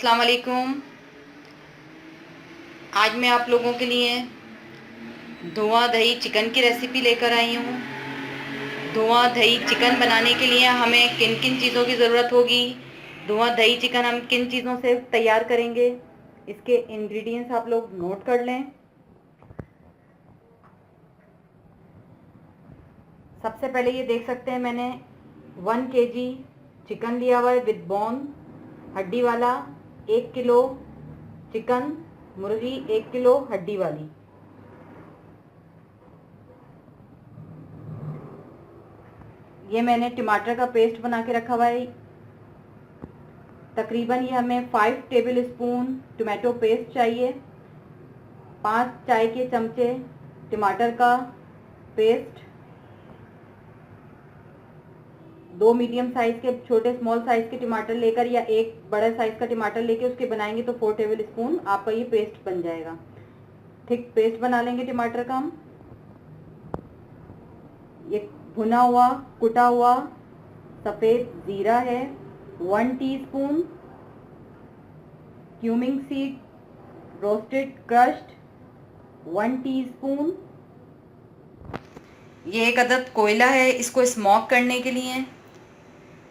अस्सलाम वालेकुम। आज मैं आप लोगों के लिए धुआं दही चिकन की रेसिपी लेकर आई हूँ। धुआं दही चिकन बनाने के लिए हमें किन किन चीज़ों की ज़रूरत होगी, धुआं दही चिकन हम किन चीज़ों से तैयार करेंगे, इसके इंग्रेडिएंट्स आप लोग नोट कर लें। सबसे पहले ये देख सकते हैं, मैंने 1 kg चिकन लिया हुआ है विद बोन, हड्डी वाला। 1 किलो चिकन, मुर्गी 1 किलो हड्डी वाली। ये मैंने टमाटर का पेस्ट बना के रखा हुआ है। तकरीबन ये हमें 5 टेबल स्पून टमाटो पेस्ट चाहिए। 5 चाय के चमचे टमाटर का पेस्ट। 2 मीडियम साइज़ के छोटे स्मॉल साइज़ के टमाटर लेकर या एक बड़े साइज़ का टमाटर लेके उसके बनाएंगे तो 4 टेबल स्पून आपका ये पेस्ट बन जाएगा। थिक पेस्ट बना लेंगे टमाटर का हम। ये भुना हुआ कुटा हुआ सफ़ेद ज़ीरा है 1 teaspoon. Cumin seed roasted crushed 1 teaspoon. ये एक अदद कोयला है, इसको स्मोक करने के लिए।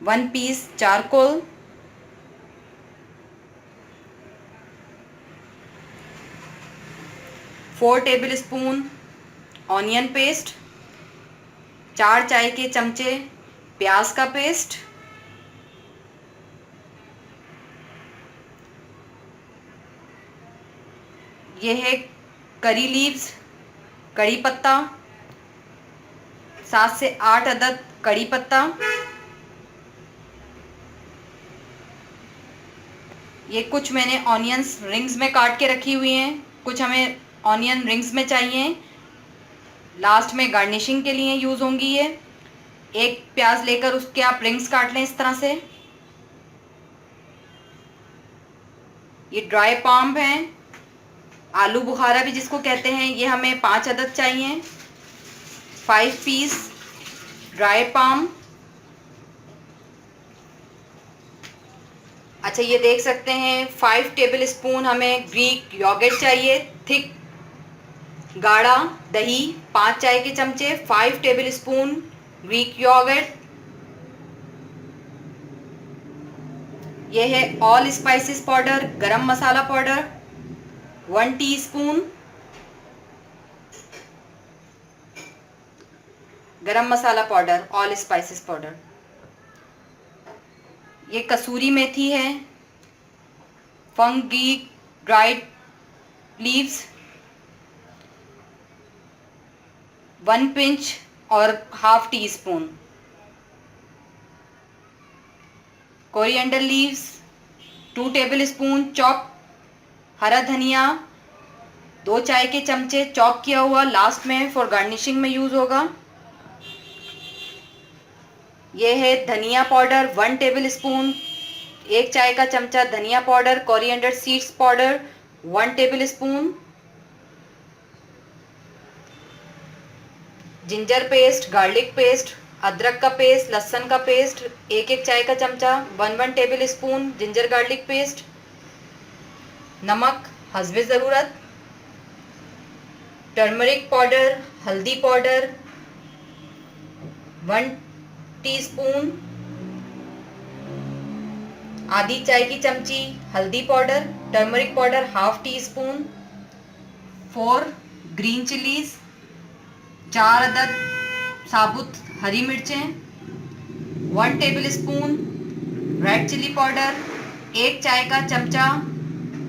1 piece charcoal. Four tablespoon onion paste. 4 चाय के चमचे प्याज का पेस्ट। ये है करी लीव्स, कड़ी पत्ता, 7 से 8 अदद कड़ी पत्ता। ये कुछ मैंने ऑनियंस रिंग्स में काट के रखी हुई हैं, कुछ हमें ऑनियन रिंग्स में चाहिए, लास्ट में गार्निशिंग के लिए यूज़ होंगी ये। एक प्याज लेकर उसके आप रिंग्स काट लें इस तरह से। ये ड्राई पाम है, आलू बुखारा भी जिसको कहते हैं, ये हमें 5 अदद चाहिए। 5 पीस ड्राई पाम। अच्छा, ये देख सकते हैं 5 टेबल स्पून हमें ग्रीक योगर्ट चाहिए, थिक गाढ़ा दही 5 चाय के चमचे। 5 टेबल स्पून ग्रीक योगर्ट। ये है ऑल स्पाइसेस पाउडर, गरम मसाला पाउडर 1 टीस्पून। गरम मसाला पाउडर, ऑल स्पाइसेस पाउडर। ये कसूरी मेथी है, फंगी ड्राइड लीव्स 1 पिंच और half tea spoon. Coriander leaves 2 table spoon chop. हरा धनिया 2 चाय के चमचे चॉप किया हुआ, लास्ट में फॉर गार्निशिंग में यूज़ होगा। ये है धनिया पाउडर 1 टेबल स्पून, 1 चाय का चमचा धनिया powder. Coriander seeds powder 1 tablespoon. Ginger paste, garlic paste, अदरक का पेस्ट, लहसुन का पेस्ट 1-1 चाय का चमचा। 1 tablespoon ginger garlic paste. नमक हस्बे ज़रूरत। टर्मरिक पाउडर, हल्दी पाउडर 1 टीस्पून। आधी चाय की चमची हल्दी powder. Turmeric powder half teaspoon. 4 green chillies, 4 अदद साबुत हरी मिर्चें। 1 tablespoon red chilli powder. 1 चाय का चमचा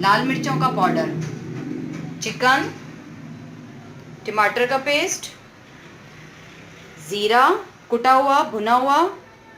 लाल मिर्चों का पाउडर। चिकन, टमाटर का पेस्ट, ज़ीरा कुटा हुआ भुना हुआ,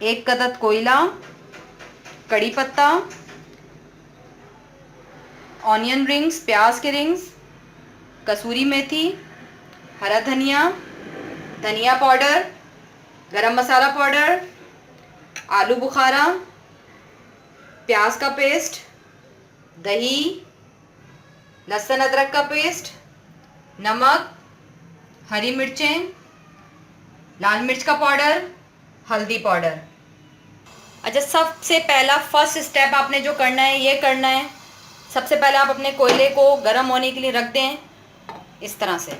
1 अदद कोयला, कड़ी पत्ता, ऑनियन रिंग्स प्याज के रिंग्स, कसूरी मेथी, हरा धनिया, धनिया पाउडर, गरम मसाला पाउडर, आलू बुखारा, प्याज का पेस्ट, दही, लहसुन अदरक का पेस्ट, नमक, हरी मिर्चें, लाल मिर्च का पाउडर, हल्दी पाउडर। अच्छा, सबसे पहला फर्स्ट स्टेप आपने जो करना है ये करना है, सबसे पहले आप अपने कोयले को गर्म होने के लिए रख दें। इस तरह से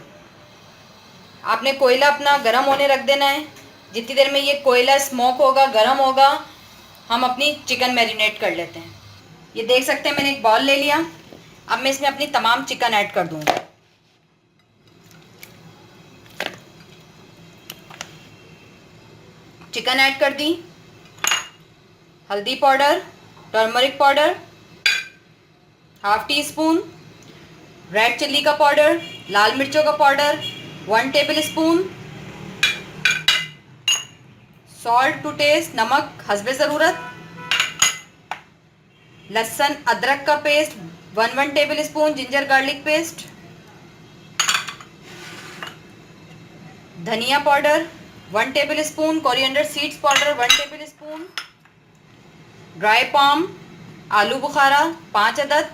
आपने कोयला अपना गर्म होने रख देना है। जितनी देर में ये कोयला स्मोक होगा, गर्म होगा, हम अपनी चिकन मैरिनेट कर लेते हैं। ये देख सकते हैं मैंने एक बॉल ले लिया। अब मैं इसमें अपनी तमाम चिकन ऐड कर दूंगी। चिकन ऐड कर दी, हल्दी powder, turmeric powder half teaspoon, red chilli का पाउडर, लाल मिर्चों का powder 1 tablespoon, salt to taste, नमक हस्बे ज़रूरत, लहसुन अदरक का paste 1 tablespoon, ginger garlic paste, धनिया powder 1 tablespoon, coriander seeds powder 1 tablespoon, dry plum आलू बुखारा 5 अदद,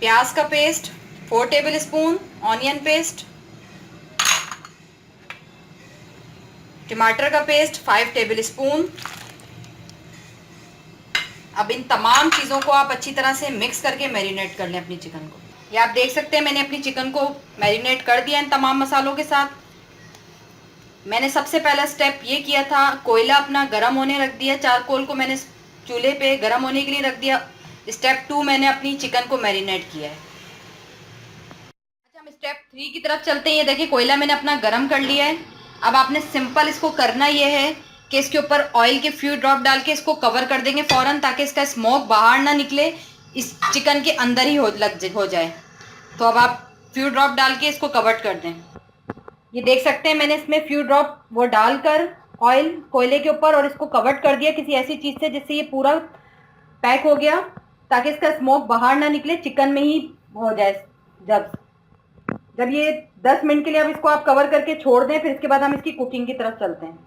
प्याज का paste 4 tablespoon, onion paste, टमाटर का पेस्ट 5 टेबल स्पून। अब इन तमाम चीज़ों को आप अच्छी तरह से मिक्स करके मैरिनेट कर लें अपनी चिकन को। ये आप देख सकते हैं मैंने अपनी चिकन को मैरिनेट कर दिया इन तमाम मसालों के साथ। मैंने सबसे पहला स्टेप ये किया था, कोयला अपना गर्म होने रख दिया, चारकोल को मैंने चूल्हे पे गर्म होने के लिए रख दिया। स्टेप 2 मैंने अपनी चिकन को मैरिनेट किया है। अच्छा, हम स्टेप 3 की तरफ चलते हैं। ये देखिए कोयला मैंने अपना गर्म कर लिया है। अब आपने सिंपल इसको करना ये है कि इसके ऊपर ऑयल के फ्यू ड्रॉप डाल के इसको कवर कर देंगे फ़ौरन, ताकि इसका स्मोक बाहर ना निकले, इस चिकन के अंदर ही हो जाए। तो अब आप फ्यू ड्रॉप डाल के इसको कवर कर दें। ये देख सकते हैं मैंने इसमें फ्यू ड्रॉप वो डालकर ऑयल कोयले के ऊपर और इसको कवर कर दिया किसी ऐसी चीज़ से जिससे ये पूरा पैक हो गया, ताकि इसका स्मोक बाहर ना निकले, चिकन में ही हो जाए। जब ये 10 मिनट के लिए अब इसको आप कवर करके छोड़ दें, फिर इसके बाद हम इसकी कुकिंग की तरफ चलते हैं।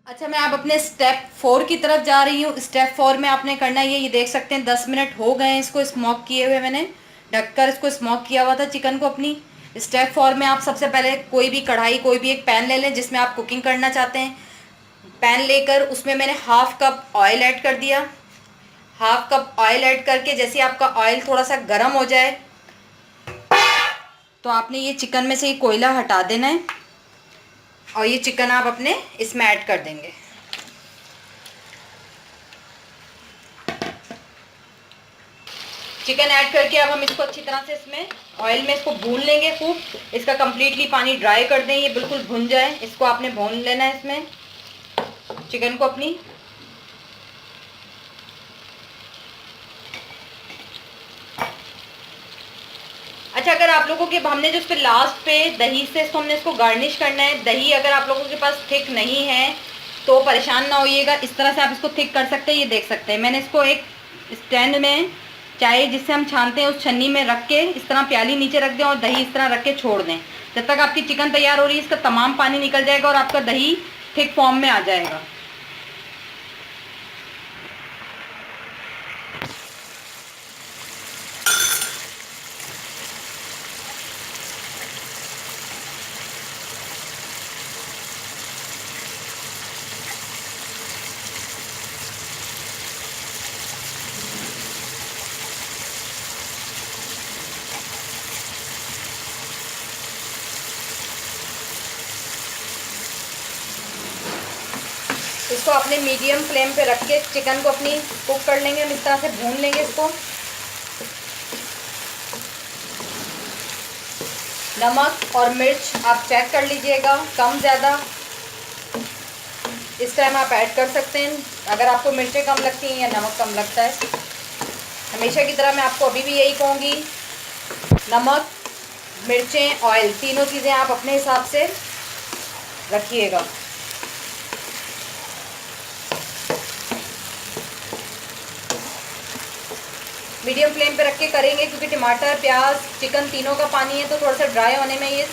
अच्छा, मैं अब अपने स्टेप 4 की तरफ जा रही हूँ। स्टेप 4 में आपने करना ये देख सकते हैं 10 मिनट हो गए हैं इसको स्मोक किए हुए। मैंने ढककर इसको स्मोक किया हुआ था चिकन को अपनी। स्टेप 4 में आप सबसे पहले कोई भी कढ़ाई, कोई भी एक पैन ले लें जिसमें आप कुकिंग करना चाहते हैं। पैन लेकर उसमें मैंने हाफ कप ऑयल ऐड कर दिया। हाफ कप ऑयल ऐड करके जैसे आपका ऑयल थोड़ा सा गर्म हो जाए तो आपने ये चिकन में से ये कोयला हटा देना है और ये चिकन आप अपने इसमें ऐड कर देंगे। चिकन ऐड करके अब हम इसको अच्छी तरह से इसमें ऑयल में इसको भून लेंगे खूब। इसका कंप्लीटली पानी ड्राई कर दें, ये बिल्कुल भुन जाए, इसको आपने भून लेना है इसमें चिकन को अपनी। अच्छा, अगर आप लोगों के हमने जो इस पे लास्ट पे दही से हमने इसको गार्निश करना है। दही अगर आप लोगों के पास थिक नहीं है तो परेशान ना होइएगा, इस तरह से आप इसको थिक कर सकते हैं। ये देख सकते हैं मैंने इसको एक स्टैंड में, चाहे जिससे हम छानते हैं उस छन्नी में रख के इस तरह प्याली नीचे रख दें और दही इस तरह रख के छोड़ दें। जब तक आपकी चिकन तैयार हो रही है इसका तमाम पानी निकल जाएगा और आपका दही थिक फॉर्म में आ जाएगा। इसको अपने मीडियम फ्लेम पे रख के चिकन को अपनी कुक कर लेंगे। हम इस तरह से भून लेंगे इसको। नमक और मिर्च आप चेक कर लीजिएगा, कम ज़्यादा इस टाइम आप ऐड कर सकते हैं अगर आपको मिर्चें कम लगती हैं या नमक कम लगता है। हमेशा की तरह मैं आपको अभी भी यही कहूँगी, नमक, मिर्चें, ऑयल, तीनों चीज़ें आप अपने हिसाब से रखिएगा। मीडियम फ्लेम पे रख के करेंगे क्योंकि टमाटर, प्याज, चिकन तीनों का पानी है तो थोड़ा सा ड्राई होने में ये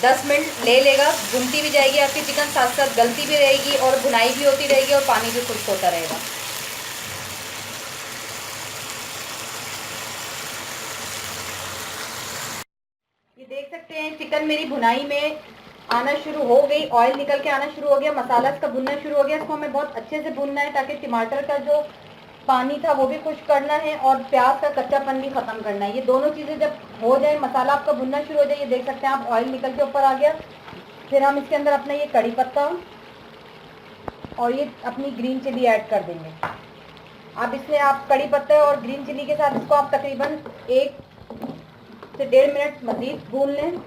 10 मिनट ले लेगा। भुनती भी जाएगी आपकी चिकन, साथ साथ गलती भी रहेगी और भुनाई भी होती रहेगी और पानी भी खुश्क होता रहेगा। सकते हैं चिकन मेरी भुनाई में आना शुरू हो गई, ऑयल निकल के आना शुरू हो गया, मसाला इसका भुनना शुरू हो गया। इसको हमें बहुत अच्छे से भुनना है ताकि टमाटर का जो पानी था वो भी खुश्क करना है और प्याज का कच्चापन भी ख़त्म करना है। ये दोनों चीज़ें जब हो जाए, मसाला आपका भुनना शुरू हो जाए, ये देख सकते हैं आप ऑयल निकल के ऊपर आ गया। फिर हम इसके अंदर अपना ये कड़ी पत्ता और ये अपनी ग्रीन चिली ऐड कर देंगे। अब इसमें आप कड़ी पत्ते और ग्रीन चिली के साथ इसको आप तकरीबन 1 से 1.5 मिनट मज़ीद भून लें।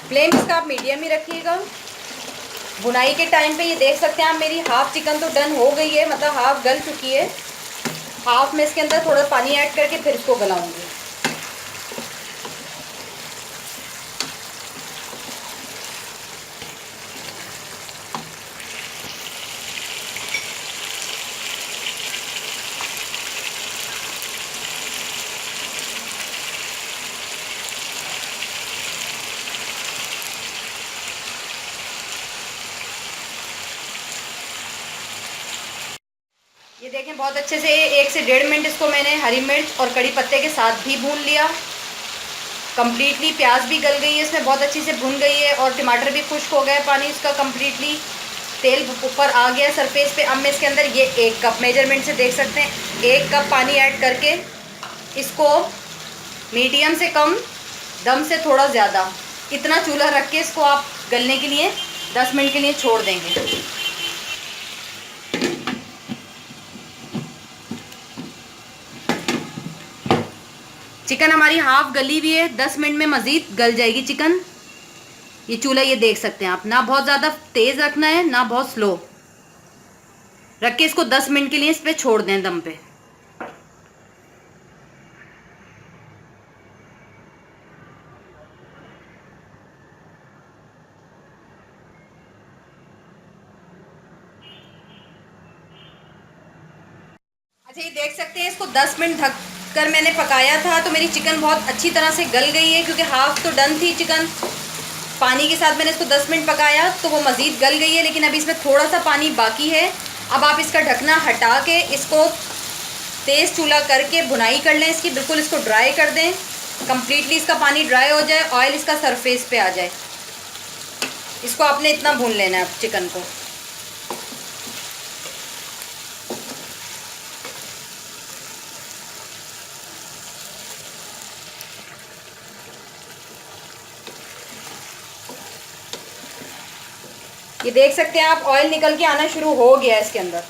फ्लेम इसका आप मीडियम ही रखिएगा। बुनाई के टाइम पे ये देख सकते हैं आप मेरी हाफ चिकन तो डन हो गई है, मतलब हाफ गल चुकी है। हाफ में इसके अंदर थोड़ा पानी ऐड करके फिर इसको गलाऊंगी। ये देखें बहुत अच्छे से 1 से 1.5 मिनट इसको मैंने हरी मिर्च और कड़ी पत्ते के साथ भी भून लिया। कम्प्लीटली प्याज भी गल गई है, इसमें बहुत अच्छी से भुन गई है और टमाटर भी खुश्क हो गया है, पानी इसका कम्प्लीटली तेल ऊपर आ गया है सरफेस पे। अब मैं इसके अंदर ये 1 कप मेजरमेंट से देख सकते हैं 1 कप पानी ऐड करके इसको मीडियम से कम, दम से थोड़ा ज़्यादा, इतना चूल्हा रख के इसको आप गलने के लिए 10 मिनट के लिए छोड़ देंगे। चिकन हमारी हाफ गली हुई है, 10 मिनट में मज़ीद गल जाएगी चिकन। ये चूल्हा ये देख सकते हैं आप, ना बहुत ज़्यादा तेज़ रखना है ना बहुत स्लो रख के इसको 10 मिनट के लिए इस पे छोड़ दें दम पे। अच्छा, ये देख सकते हैं इसको 10 मिनट ढक कर मैंने पकाया था तो मेरी चिकन बहुत अच्छी तरह से गल गई है, क्योंकि हाफ तो डन थी चिकन। पानी के साथ मैंने इसको 10 मिनट पकाया तो वो मज़ीद गल गई है, लेकिन अभी इसमें थोड़ा सा पानी बाकी है। अब आप इसका ढकना हटा के इसको तेज़ चूल्हा करके भुनाई कर लें इसकी, बिल्कुल इसको ड्राई कर दें, कम्प्लीटली इसका पानी ड्राई हो जाए, ऑयल इसका सरफेस पे आ जाए। इसको आपने इतना भून लेना है चिकन को। ये देख सकते हैं आप ऑयल निकल के आना शुरू हो गया है इसके अंदर।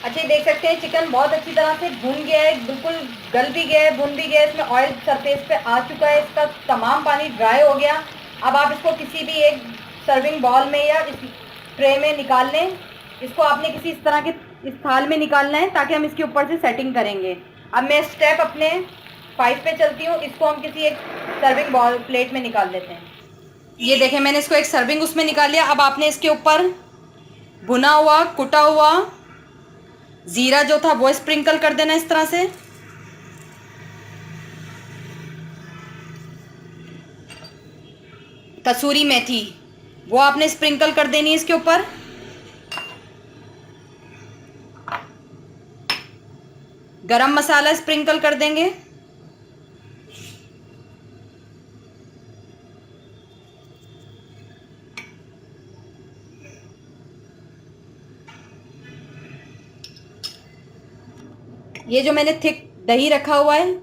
अच्छा, ये देख सकते हैं चिकन बहुत अच्छी तरह से भुन गया है, बिल्कुल गल भी गया है, भुन भी गया है। इसमें ऑयल सरफेस पे आ चुका है, इसका तमाम पानी ड्राई हो गया। अब आप इसको किसी भी एक सर्विंग बॉल में या इस ट्रे में निकाल लें। इसको आपने किसी इस तरह के इस थाल में निकालना है ताकि हम इसके ऊपर से सेटिंग करेंगे। अब मैं स्टेप अपने 5 पे चलती हूँ। इसको हम किसी एक सर्विंग बॉल प्लेट में निकाल लेते हैं। ये देखें मैंने इसको एक सर्विंग उसमें निकाल लिया। अब आपने इसके ऊपर भुना हुआ कुटा हुआ ज़ीरा जो था वो स्प्रिंकल कर देना इस तरह से। कसूरी मेथी वो आपने स्प्रिंकल कर देनी है इसके ऊपर। गरम मसाला स्प्रिंकल कर देंगे। ये जो मैंने थिक दही रखा हुआ है,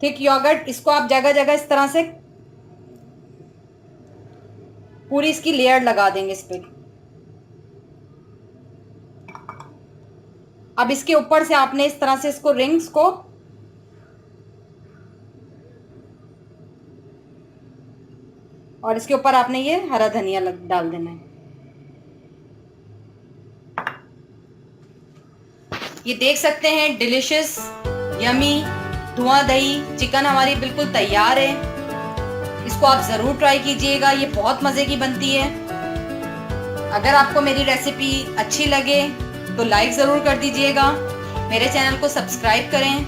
थिक योगर्ट, इसको आप जगह जगह इस तरह से पूरी इसकी लेयर लगा देंगे इस पे। अब इसके ऊपर से आपने इस तरह से इसको रिंग्स को और इसके ऊपर आपने ये हरा धनिया डाल देना है। ये देख सकते हैं डिलिशियस यमी धुआं दही चिकन हमारी बिल्कुल तैयार है। इसको आप ज़रूर ट्राई कीजिएगा, ये बहुत मज़े की बनती है। अगर आपको मेरी रेसिपी अच्छी लगे तो लाइक ज़रूर कर दीजिएगा। मेरे चैनल को सब्सक्राइब करें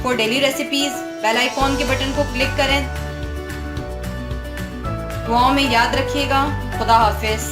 for daily recipes. Bell icon के बटन को क्लिक करें। दुआओं में याद रखिएगा। खुदा हाफिज़।